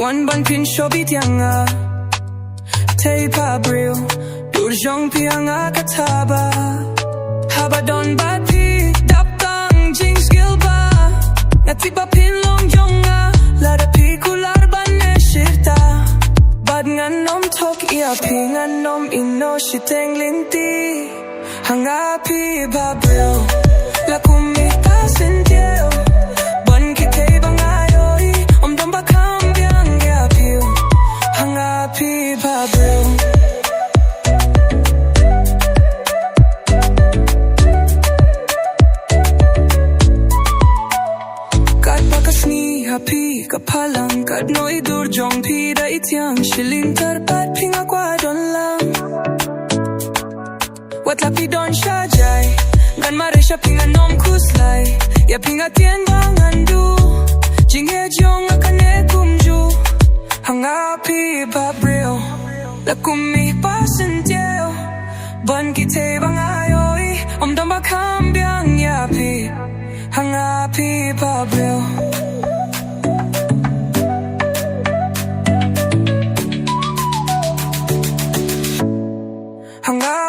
One ban pin shobit yanga Thei Bhabriew Durjong pianga kataba Haba don bat pi Dap tang jings gilba Natik ba pin long yonga Lada pi kular ban ne shirta Bad ngan nom tok ia pi ngan nom ino shiteng linti Hanga pi Bhabriew La kumita sintieo Ban ki Thei bangayoi Om dom ba kambiang ia piu Hanga pi Bhabriew Happy kapalang kat noi dur jong pi da ityang shilin tarpat pinga kwa don lang wat la pi don shajai gan mare sha pinga nom kuslai ya pinga tien bang andu jinghe jong akane kumju hanga pi Bhabriew la kumi pasenteo ban ki Thei bang ayoi om dam ba kambiang ya pi hanga pi Bhabriew Hanga